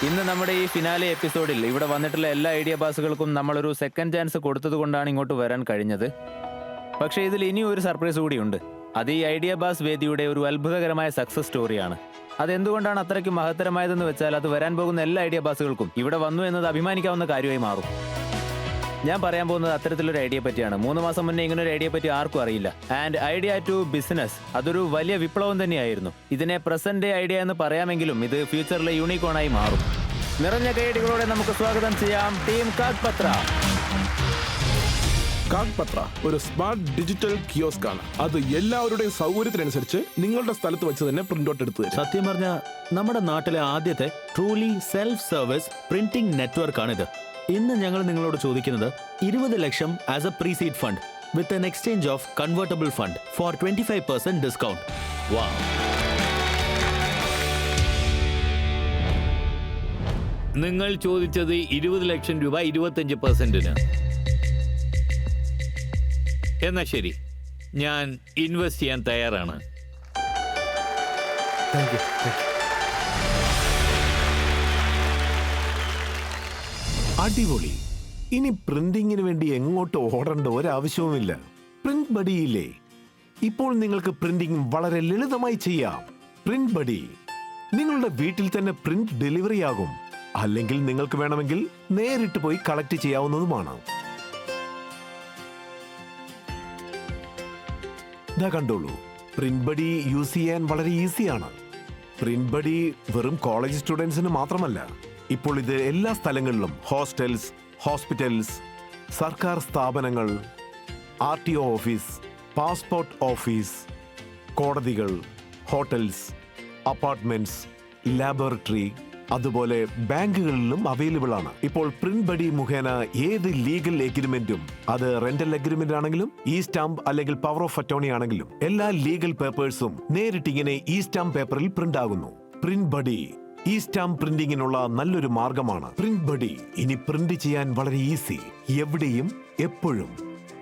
ഇന്ന് നമ്മുടെ ഈ ഫിനാലെ എപ്പിസോഡിൽ ഇവിടെ വന്നിട്ടുള്ള എല്ലാ ഐഡിയ ബാസുകൾക്കും നമ്മളൊരു സെക്കൻഡ് ചാൻസ് കൊടുത്തത് കൊണ്ടാണ് ഇങ്ങോട്ട് വരാൻ കഴിഞ്ഞത്. പക്ഷേ ഇതിൽ ഇനിയും ഒരു സർപ്രൈസ് കൂടിയുണ്ട്. അത് ഈ ഐഡിയ ബാസ് വേദിയുടെ ഒരു അത്ഭുതകരമായ സക്സസ് സ്റ്റോറിയാണ്. അതെന്തുകൊണ്ടാണ് അത്രയ്ക്ക് മഹത്തരമായതെന്ന് വെച്ചാൽ അത് വരാൻ പോകുന്ന എല്ലാ ഐഡിയ ബാസുകൾക്കും ഇവിടെ വന്നു എന്നത് അഭിമാനിക്കാവുന്ന കാര്യമായി മാറും. ഞാൻ പറയാൻ പോകുന്നത് അത്തരത്തിലൊരു ഐഡിയ പറ്റിയാണ്. 3 മാസം മുന്നേ ഇങ്ങനെ ഒരു ഐഡിയ പറ്റി ആർക്കും അറിയില്ല. ആൻഡ് ഐഡിയ ടു ബിസിനസ് അതൊരു വലിയ വിപ്ലവം തന്നെയായിരുന്നു. ഇതിനെ പ്രസന്റ് ഡേ ഐഡിയ എന്ന് പറയാമെങ്കിലും ഇത് ഫ്യൂച്ചറിലെ യൂണിക്കോണായി മാറും. നിറഞ്ഞ കൈയടികളോടെ നമുക്ക് സ്വാഗതം ചെയ്യാം ടീം കാഗ്പത്ര. കാഗ്പത്ര ഒരു സ്മാർട്ട് ഡിജിറ്റൽ കിയോസ്ക് ആണ്. അത് എല്ലാവരുടെയും സൗകര്യത്തിനനുസരിച്ച് നിങ്ങളുടെ സ്ഥലത്ത് വെച്ച് തന്നെ പ്രിന്റ് ഔട്ട് എടുത്തു തരും. സത്യം പറഞ്ഞ നമ്മുടെ നാട്ടിലെ ആദ്യത്തെ truly self service printing network ആണിത്. ഇന്ന് ഞങ്ങൾ നിങ്ങളോട് ചോദിക്കുന്നത് 20 lakh as a preseed fund with an exchange of convertible fund for 25% discount. നിങ്ങൾ ചോദിച്ചത് 20 ലക്ഷം രൂപ 25%. എന്നാ ശരി, ഞാൻ ഇൻവെസ്റ്റ് ചെയ്യാൻ തയ്യാറാണ്. അടിപൊളി. ഇനി പ്രിന്റിങ്ങിന് വേണ്ടി എങ്ങോട്ട് ഓടേണ്ട ഒരാവശ്യവുമില്ല. പ്രിന്റ് ബഡിയില്ലേ. ഇപ്പോൾ നിങ്ങൾക്ക് പ്രിന്റിംഗ് വളരെ ലളിതമായി ചെയ്യാം. പ്രിന്റ് ബഡി നിങ്ങളുടെ വീട്ടിൽ തന്നെ പ്രിന്റ് ഡെലിവറി ആകും. അല്ലെങ്കിൽ നിങ്ങൾക്ക് വേണമെങ്കിൽ നേരിട്ട് പോയി കളക്ട് ചെയ്യാവുന്നതുമാണ്. ദാ കണ്ടോളൂ, പ്രിന്റ് ബഡി യൂസ് ചെയ്യാൻ വളരെ ഈസിയാണ്. പ്രിന്റ് ബഡി വെറും കോളേജ് സ്റ്റുഡൻസിന് മാത്രമല്ല, ഇപ്പോൾ ഇത് എല്ലാ സ്ഥലങ്ങളിലും ഹോസ്റ്റൽസ്, ഹോസ്പിറ്റൽസ്, സർക്കാർ സ്ഥാപനങ്ങൾ, RTO ഓഫീസ്, പാസ്പോർട്ട് ഓഫീസ്, കോടതികൾ, ഹോട്ടൽസ്, അപ്പാർട്ട്മെന്റ്സ്, ലാബോറട്ടറി, അതുപോലെ ബാങ്കുകളിലും അവൈലബിൾ ആണ്. ഇപ്പോൾ പ്രിന്റ് ബഡി മുഖേന ഏത് ലീഗൽ എഗ്രിമെന്റും, അത് റെന്റൽ എഗ്രിമെന്റ് ആണെങ്കിലും ഈ സ്റ്റാമ്പ് അല്ലെങ്കിൽ പവർ ഓഫ് അറ്റോർണി ആണെങ്കിലും, എല്ലാ ലീഗൽ പേപ്പേഴ്സും നേരിട്ട് ഇങ്ങനെ ഈ സ്റ്റാമ്പ് പേപ്പറിൽ പ്രിന്റ് ആകുന്നു. പ്രിന്റ് ബഡി ഈ സ്റ്റാമ്പ് പ്രിന്റിങ്ങിനുള്ള നല്ലൊരു മാർഗമാണ്. പ്രിന്റ് ബഡി ഇനി പ്രിന്റ് ചെയ്യാൻ വളരെ ഈസി, എവിടെയും എപ്പോഴും.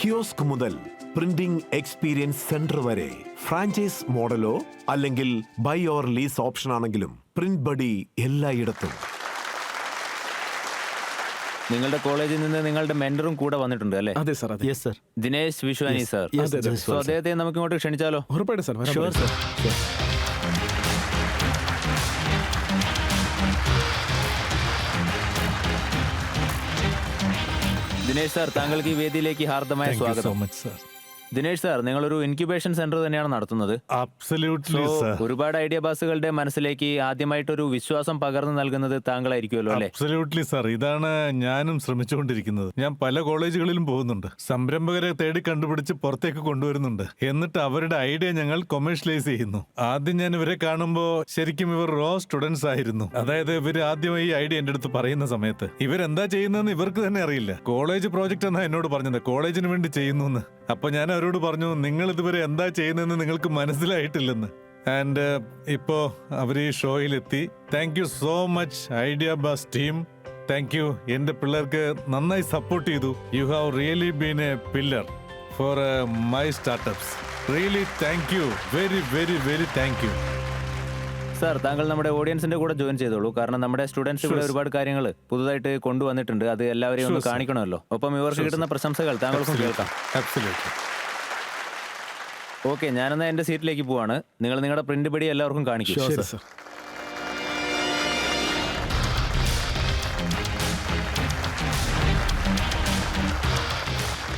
കിയോസ്ക് മുതൽ പ്രിന്റിംഗ് എക്സ്പീരിയൻസ് സെന്റർ വരെ, ഫ്രാഞ്ചൈസ് മോഡലോ അല്ലെങ്കിൽ ബൈ ഓർ ലീസ് ഓപ്ഷൻ ആണെങ്കിലും പ്രിന്റ് ബഡി എല്ലായിടത്തും. നിങ്ങളുടെ കോളേജിൽ നിന്ന് നിങ്ങളുടെ മെന്ററും കൂടെ വന്നിട്ടുണ്ട് അല്ലേ? അതെ സാർ. അതെ. Yes sir. Dinesh Vishwani sir. So അദ്ദേഹത്തെ നമുക്ക് ഇങ്ങോട്ട് ക്ഷണിച്ചാലോ? ഉറപ്പായിട്ട് sir. Sure sir. Dinesh sir, താങ്കൾക്ക് ഈ വേദിയിലേക്ക് ഹാർദമായ സ്വാഗതം. ദിനേശ് സാർ, നിങ്ങളൊരു ഇൻക്യുബേഷൻ സെന്റർ തന്നെയാണ് നടത്തുന്നത്. Absolutely, sir. ഒരുപാട് ഐഡിയ ബാസുകളുടെ മനസ്സിലേക്ക് ആദ്യമായിട്ടൊരു വിശ്വാസം പകർന്നു നൽകുന്നത് താങ്കളായിരിക്കുമല്ലോ അല്ലേ? Absolutely, sir. ഇതാണ് ഞാനും ശ്രമിച്ചുകൊണ്ടിരിക്കുന്നത്. ഞാൻ പല കോളേജുകളിലും പോകുന്നുണ്ട്, സംരംഭകരെ തേടി കണ്ടുപിടിച്ച് പുറത്തേക്ക് കൊണ്ടുവരുന്നുണ്ട്. എന്നിട്ട് അവരുടെ ഐഡിയ ഞങ്ങൾ കൊമേഴ്ഷ്യലൈസ് ചെയ്യുന്നു. ആദ്യം ഞാൻ ഇവരെ കാണുമ്പോൾ ശരിക്കും ഇവർ റോ സ്റ്റുഡൻസ് ആയിരുന്നു. അതായത് ഇവർ ആദ്യമായി ഈ ഐഡിയ എന്റെ അടുത്ത് പറയുന്ന സമയത്ത് ഇവരെന്താ ചെയ്യുന്നതെന്ന് ഇവർക്ക് തന്നെ അറിയില്ല. കോളേജ് പ്രോജക്റ്റ് എന്നാ എന്നോട് പറഞ്ഞത്, കോളേജിന് വേണ്ടി ചെയ്യുന്നു. അപ്പൊ ഞാൻ അവരോട് പറഞ്ഞു, നിങ്ങൾ ഇതുവരെ എന്താ ചെയ്യുന്നതെന്ന് നിങ്ങൾക്ക് മനസ്സിലായിട്ടില്ലെന്ന്. ആൻഡ് ഇപ്പോ അവർ ഈ ഷോയിലെത്തി. Thank you so much idea Baaz team. Thank you. എന്റെ പിള്ളേർക്ക് നന്നായി സപ്പോർട്ട് ചെയ്തു. You have really been a pillar for my startups. Really thank you. Very very very thank you. Sir, താങ്കൾ നമ്മുടെ ഓഡിയൻസിന്റെ കൂടെ ജോയിൻ ചെയ്തോളൂ. കാരണം നമ്മുടെ സ്റ്റുഡൻസ് ഇവിടെ ഒരുപാട് കാര്യങ്ങൾ പുതുതായിട്ട് കൊണ്ടുവന്നിട്ടുണ്ട്. അത് എല്ലാവരെയും ഒന്ന് കാണിക്കണമല്ലോ. ഒപ്പം ഇവർക്ക് കിട്ടുന്ന പ്രശംസകൾ താങ്കൾക്കും കേൾക്കാം. Absolutely. ഓക്കെ, ഞാനെന്നാ എന്റെ സീറ്റിലേക്ക് പോവാണ്. നിങ്ങൾ നിങ്ങളുടെ പ്രിന്റ് ബഡി എല്ലാവർക്കും കാണിക്കും. ശരി sir.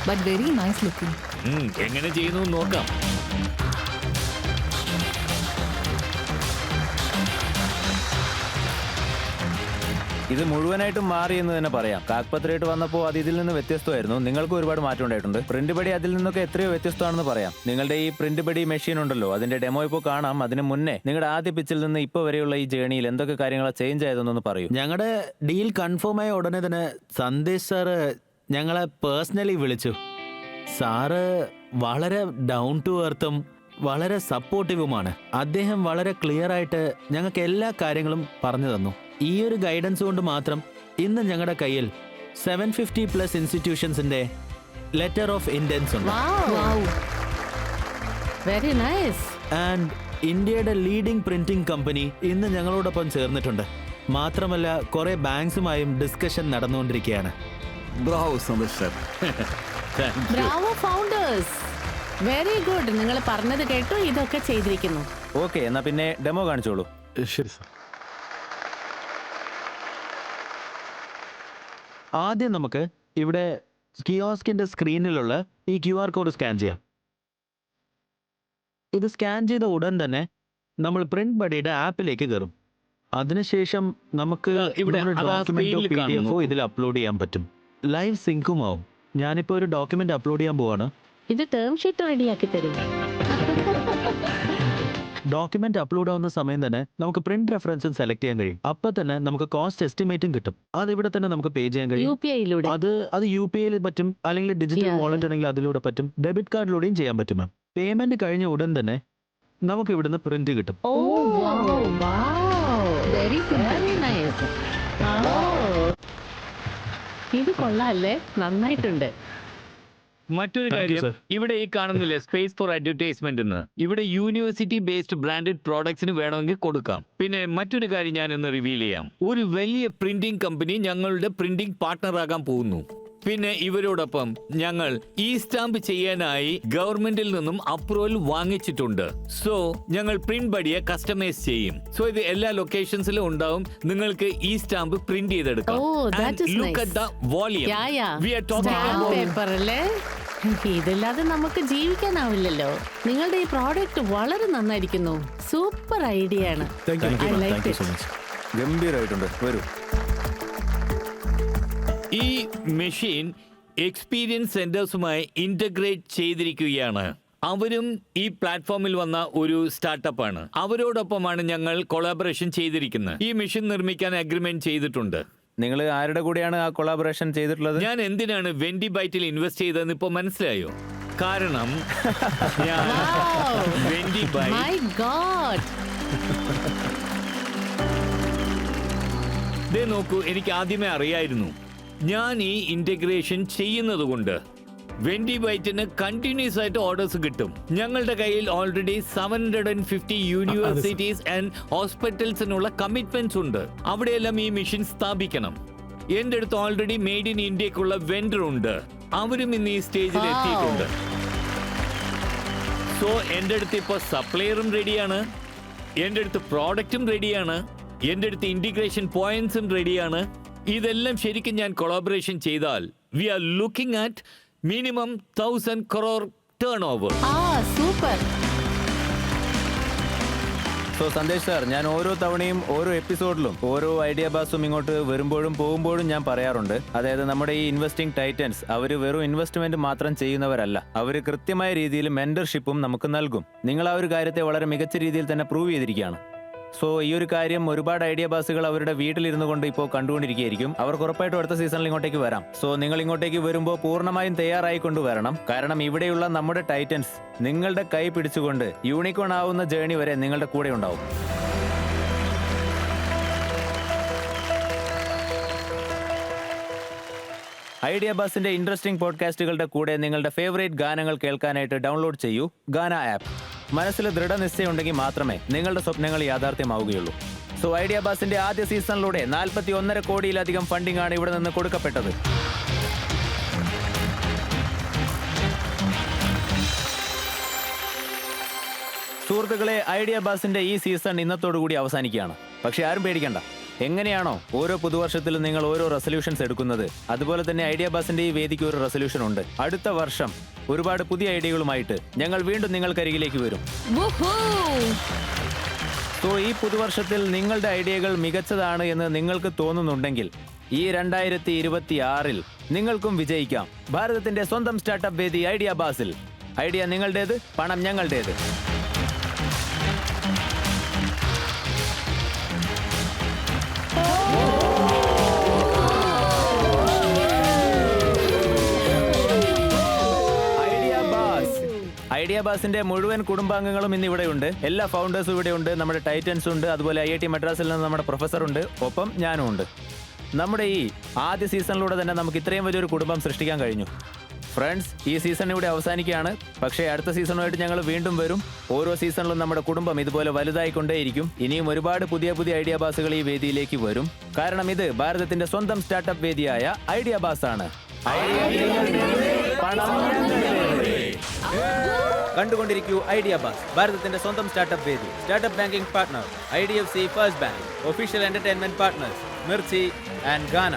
But very nice looking. എങ്ങനെ ചെയ്യുന്നു നോക്കാം. ഇത് മുഴുവനായിട്ടും മാറി എന്ന് തന്നെ പറയാം. കാഗ്പത്രയായിട്ട് വന്നപ്പോൾ അത് ഇതിൽ നിന്ന് വ്യത്യസ്തമായിരുന്നു. നിങ്ങൾക്കും ഒരുപാട് മാറ്റം ഉണ്ടായിട്ടുണ്ട്. പ്രിന്റ് ബഡി അതിൽ നിന്നൊക്കെ എത്രയോ വ്യത്യസ്തമാണെന്ന് പറയാം. നിങ്ങളുടെ ഈ പ്രിന്റ് ബഡി മെഷീൻ ഉണ്ടല്ലോ, അതിന്റെ ഡെമോ ഇപ്പോൾ കാണാം. അതിന് മുന്നേ നിങ്ങളുടെ ആദ്യ പിച്ചിൽ നിന്ന് ഇപ്പോൾ വരെയുള്ള ഈ ജേണിയിൽ എന്തൊക്കെ കാര്യങ്ങളാണ് ചേഞ്ച് ആയതെന്നൊന്ന് പറയൂ. ഞങ്ങളുടെ ഡീൽ കൺഫേം ആയ ഉടനെ തന്നെ സന്ദേശ് സാറ് ഞങ്ങളെ പേഴ്സണലി വിളിച്ചു. സാറ് വളരെ ഡൗൺ ടു എർത്തും വളരെ സപ്പോർട്ടീവുമാണ്. അദ്ദേഹം വളരെ ക്ലിയർ ആയിട്ട് ഞങ്ങൾക്ക് എല്ലാ കാര്യങ്ങളും പറഞ്ഞു തന്നു. ഈ ഒരു ഗൈഡൻസ് കൊണ്ട് മാത്രം ഇന്ന് ഞങ്ങളുടെ കയ്യിൽ 750+ ഇൻസ്റ്റിറ്റ്യൂഷൻസിന്റെ ലെറ്റർ ഓഫ് ഇന്റൻസ് ഉണ്ട്. Wow. Very nice. ആൻഡ് ഇന്ത്യയുടെ ലീഡിംഗ് പ്രിന്റിംഗ് കമ്പനി ഇന്ന് ഞങ്ങളോടൊപ്പം ചേർന്നിട്ടുണ്ട്. മാത്രമല്ല കുറെ ബാങ്ക്സുമായും ഡിസ്കഷൻ നടന്നുകൊണ്ടിരിക്കുകയാണ്. Bravo Sandesh sir. Bravo founders, very good. നിങ്ങൾ പറഞ്ഞത് കേട്ടു, ഇതൊക്കെ ചെയ്തിരിക്കുന്നു. ഓക്കെ, എന്നാ പിന്നെ ഡെമോ കാണിച്ചോളൂ. ശരി സർ. ആദ്യം നമുക്ക് ഇവിടെ കിയോസ്കിന്റെ സ്ക്രീനിലുള്ള ഈ QR കോഡ് സ്കാൻ ചെയ്യാം. ഇത് സ്കാൻ ചെയ്ത ഉടൻ തന്നെ നമ്മൾ പ്രിന്റ് ബഡിയുടെ ആപ്പിലേക്ക് കയറും. അതിനുശേഷം നമുക്ക് ഇവിടെ അതാ സ്ക്രീനിൽ കാണുന്നു. ഇതിൽ അപ്ലോഡ് ചെയ്യാൻ പറ്റും. ലൈവ് സിങ്കും ആവും. ഞാനിപ്പോൾ ഒരു ഡോക്യുമെന്റ് അപ്ലോഡ് ചെയ്യാൻ പോവാണ്. ഇത് ടേം ഷീറ്റ് റെഡിയാക്കി തരും. ഡോക്യുമെന്റ് അപ്ലോഡ് ആവുന്ന സമയം തന്നെ നമുക്ക് പ്രിന്റ് റെഫറൻസും സെലക്ട് ചെയ്യാൻ കഴിയും. അപ്പൊ തന്നെ നമുക്ക് കോസ്റ്റ് എസ്റ്റിമേറ്റും കിട്ടും. അത് ഇവിടെ തന്നെ നമുക്ക് പേ ചെയ്യാൻ കഴിയും. UPI-യിലൂടെ അത് UPI-യിൽ പറ്റും, അല്ലെങ്കിൽ ഡിജിറ്റൽ Yeah. വാളറ്റ് ആണെങ്കിൽ അതിലൂടെ പറ്റും, ഡെബിറ്റ് കാർഡിലൂടെയും ചെയ്യാൻ പറ്റും. പേയ്മെന്റ് കഴിഞ്ഞ ഉടൻ തന്നെ നമുക്ക് ഇവിടുന്ന് പ്രിന്റ് കിട്ടും. ഓ വെരി നൈസ്. ഇത് കൊള്ളാല്ലേ, നന്നായിട്ടുണ്ട്. മറ്റൊരു Thank you, കാര്യം, sir. ഇവിടെ ഈ കാണുന്നില്ലേ സ്പേസ് ഫോർ അഡ്വർടൈസ്മെന്റ് എന്ന്. ഇവിടെ യൂണിവേഴ്സിറ്റി ബേസ്ഡ് ബ്രാൻഡഡ് പ്രോഡക്ട്സിന് വേണമെങ്കിൽ കൊടുക്കാം. പിന്നെ മറ്റൊരു കാര്യം ഞാൻ ഇന്ന് റിവീൽ ചെയ്യാം. ഒരു വലിയ പ്രിന്റിംഗ് കമ്പനി ഞങ്ങളുടെ പ്രിന്റിംഗ് പാർട്ട്ണർ ആകാൻ പോകുന്നു. പിന്നെ ഇവരോടൊപ്പം ഞങ്ങൾ ഈ സ്റ്റാമ്പ് ചെയ്യാനായി ഗവൺമെന്റിൽ നിന്നും അപ്രൂവൽ വാങ്ങിച്ചിട്ടുണ്ട്. സോ ഞങ്ങൾ പ്രിന്റ് ബഡിയെ കസ്റ്റമൈസ് ചെയ്യും. സോ ഇത് എല്ലാ ലൊക്കേഷൻസിലും ഉണ്ടാവും. നിങ്ങൾക്ക് ഈ സ്റ്റാമ്പ് പ്രിന്റ് ചെയ്തെടുക്കാം. Oh, that is Look nice. at the volume. We are talking stamp about paper അല്ലേ? ഇതില്ലാതെ നമുക്ക് ജീവിക്കാനാവില്ലല്ലോ. നിങ്ങളുടെ ഈ പ്രോഡക്റ്റ് വളരെ നന്നായിരിക്കുന്നു. സൂപ്പർ ഐഡിയ ആണ്. I like it. ഗംഭീരമായിട്ടുണ്ട്. വരൂ. ഈ മെഷീൻ എക്സ്പീരിയൻസ് സെന്റേഴ്സുമായി ഇന്റഗ്രേറ്റ് ചെയ്തിരിക്കുകയാണ്. അവരും ഈ പ്ലാറ്റ്ഫോമിൽ വന്ന ഒരു സ്റ്റാർട്ടപ്പാണ്. അവരോടൊപ്പമാണ് ഞങ്ങൾ കൊളാബറേഷൻ ചെയ്തിരിക്കുന്നത്. ഈ മെഷീൻ നിർമ്മിക്കാൻ അഗ്രിമെന്റ് ചെയ്തിട്ടുണ്ട്. നിങ്ങൾ ആരുടെ കൂടെയാണ് ആ കൊളാബറേഷൻ ചെയ്തിട്ടുള്ളത്? ഞാൻ എന്തിനാണ് വെൻഡി ബൈറ്റിൽ ഇൻവെസ്റ്റ് ചെയ്തതെന്ന് ഇപ്പൊ മനസ്സിലായോ? കാരണം ഞാൻ വെൻഡി ബൈറ്റ് My God. ദേ നോക്കൂ, എനിക്ക് ആദ്യമേ അറിയായിരുന്നു. ഞാൻ ഈ ഇന്റഗ്രേഷൻ ചെയ്യുന്നത് കൊണ്ട് വെൻഡി ബൈറ്റിന് കണ്ടിന്യൂസ് ആയിട്ട് ഓർഡേഴ്സ് കിട്ടും. ഞങ്ങളുടെ കയ്യിൽ ഓൾറെഡി 750 യൂണിവേഴ്സിറ്റീസ് ആൻഡ് ഹോസ്പിറ്റൽസിനുള്ള കമ്മിറ്റ്മെന്റ്സ് ഉണ്ട്. അവിടെയെല്ലാം ഈ മെഷീൻ സ്ഥാപിക്കണം. എന്റെ അടുത്ത് ഓൾറെഡി മെയ്ഡ് ഇൻ ഇന്ത്യക്കുള്ള വെൻഡർ ഉണ്ട്. അവരും ഇന്ന് ഈ സ്റ്റേജിൽ എത്തിയിട്ടുണ്ട്. സോ എന്റെ അടുത്ത് ഇപ്പൊ സപ്ലയറും റെഡിയാണ്, എന്റെ അടുത്ത് പ്രോഡക്റ്റും റെഡിയാണ്, എന്റെ അടുത്ത് ഇന്റിഗ്രേഷൻ പോയിന്റ്സും റെഡിയാണ്. ഇതെല്ലാം ശരിക്കും ഞാൻ കൊളാബറേഷൻ ചെയ്താൽ we are looking at minimum 1000 crore turnover. Super. So Sandesh sir, ഞാൻ ഓരോ തവണയും ഓരോ എപ്പിസോഡിലും ഓരോ ഐഡിയ ബാസും ഇങ്ങോട്ട് വരുമ്പോഴും പോകുമ്പോഴും ഞാൻ പറയാറുണ്ട്, അതായത് നമ്മുടെ ഈ ഇൻവെസ്റ്റിംഗ് ടൈറ്റൻസ് അവർ വെറും ഇൻവെസ്റ്റ്മെന്റ് മാത്രം ചെയ്യുന്നവരല്ല, അവർ കൃത്യമായ രീതിയിൽ മെന്റർഷിപ്പും നമുക്ക് നൽകും. നിങ്ങൾ ആ ഒരു കാര്യത്തെ വളരെ മികച്ച രീതിയിൽ തന്നെ പ്രൂവ് ചെയ്തിരിക്കുകയാണ്. സോ ഈ ഒരു കാര്യം ഒരുപാട് ഐഡിയ ബാസുകൾ അവരുടെ വീട്ടിലിരുന്നു കൊണ്ട് ഇപ്പോൾ കണ്ടുകൊണ്ടിരിക്കുകയായിരിക്കും. അവർക്ക് ഉറപ്പായിട്ടും അടുത്ത സീസണിൽ ഇങ്ങോട്ടേക്ക് വരാം. സോ നിങ്ങൾ ഇങ്ങോട്ടേക്ക് വരുമ്പോൾ പൂർണ്ണമായും തയ്യാറായിക്കൊണ്ട് വരണം. കാരണം ഇവിടെയുള്ള നമ്മുടെ ടൈറ്റൻസ് നിങ്ങളുടെ കൈ പിടിച്ചുകൊണ്ട് യൂണിക്കോൺ ആവുന്ന ജേണി വരെ നിങ്ങളുടെ കൂടെ ഉണ്ടാവും. ഐഡിയ ബാസിന്റെ ഇൻട്രസ്റ്റിംഗ് പോഡ്കാസ്റ്റുകളുടെ കൂടെ നിങ്ങളുടെ ഫേവറേറ്റ് ഗാനങ്ങൾ കേൾക്കാനായിട്ട് ഡൗൺലോഡ് ചെയ്യൂ ഗാന ആപ്പ്. മനസ്സിൽ ദൃഢനിശ്ചയുണ്ടെങ്കിൽ മാത്രമേ നിങ്ങളുടെ സ്വപ്നങ്ങൾ യാഥാർത്ഥ്യമാവുകയുള്ളൂ. സോ ഐഡിയ ബാസിന്റെ ആദ്യ സീസണിലൂടെ 41.5 കോടിയിലധികം ഫണ്ടിംഗ് ആണ് ഇവിടെ നിന്ന് കൊടുക്കപ്പെട്ടത്. സുഹൃത്തുക്കളെ, ഐഡിയ ബാസിന്റെ ഈ സീസൺ ഇന്നത്തോടുകൂടി അവസാനിക്കുകയാണ്. പക്ഷെ ആരും പേടിക്കണ്ട. എങ്ങനെയാണോ ഓരോ പുതുവർഷത്തിലും നിങ്ങൾ ഓരോ റെസൊല്യൂഷൻസ് എടുക്കുന്നത്, അതുപോലെ തന്നെ ഐഡിയ ബാസിന്റെ ഈ വേദിക്ക് ഒരു റെസൊല്യൂഷൻ ഉണ്ട്. അടുത്ത വർഷം ഒരുപാട് പുതിയ ഐഡിയകളുമായിട്ട് ഞങ്ങൾ വീണ്ടും നിങ്ങൾക്കരികിലേക്ക് വരും. സോ ഈ പുതുവർഷത്തിൽ നിങ്ങളുടെ ഐഡിയകൾ മികച്ചതാണ് എന്ന് നിങ്ങൾക്ക് തോന്നുന്നുണ്ടെങ്കിൽ ഈ 2026-ൽ നിങ്ങൾക്കും വിജയിക്കാം. ഭാരതത്തിന്റെ സ്വന്തം സ്റ്റാർട്ടപ്പ് വേദി ഐഡിയ ബാസിൽ. ഐഡിയ നിങ്ങളുടേത്, പണം ഞങ്ങളുടേത്. ഐഡിയ ബാസിന്റെ മുഴുവൻ കുടുംബാംഗങ്ങളും ഇന്ന് ഇവിടെയുണ്ട്. എല്ലാ ഫൗണ്ടേഴ്സും ഇവിടെയുണ്ട്. നമ്മുടെ ടൈറ്റൻസും ഉണ്ട്, അതുപോലെ IIT മദ്രാസിൽ നിന്ന് നമ്മുടെ പ്രൊഫസർ ഉണ്ട്, ഒപ്പം ഞാനും ഉണ്ട്. നമ്മുടെ ഈ ആദ്യ സീസണിലൂടെ തന്നെ നമുക്ക് ഇത്രയും വലിയൊരു കുടുംബം സൃഷ്ടിക്കാൻ കഴിഞ്ഞു. ഫ്രണ്ട്സ്, ഈ സീസൺ ഇവിടെ അവസാനിക്കുകയാണ്. പക്ഷേ അടുത്ത സീസണുമായിട്ട് ഞങ്ങൾ വീണ്ടും വരും. ഓരോ സീസണിലും നമ്മുടെ കുടുംബം ഇതുപോലെ വലുതായിക്കൊണ്ടേയിരിക്കും. ഇനിയും ഒരുപാട് പുതിയ പുതിയ ഐഡിയ ബാസുകൾ ഈ വേദിയിലേക്ക് വരും. കാരണം ഇത് ഭാരതത്തിന്റെ സ്വന്തം സ്റ്റാർട്ടപ്പ് വേദിയായ ഐഡിയ ബാസ് ആണ്. കണ്ടുകൊണ്ടിരിക്കൂ ഐഡിയ ബാസ്, ഭാരതത്തിന്റെ സ്വന്തം സ്റ്റാർട്ടപ്പ് വേദി. Startup banking partner IDFC first bank, official entertainment partners Mirchi and ഗാന.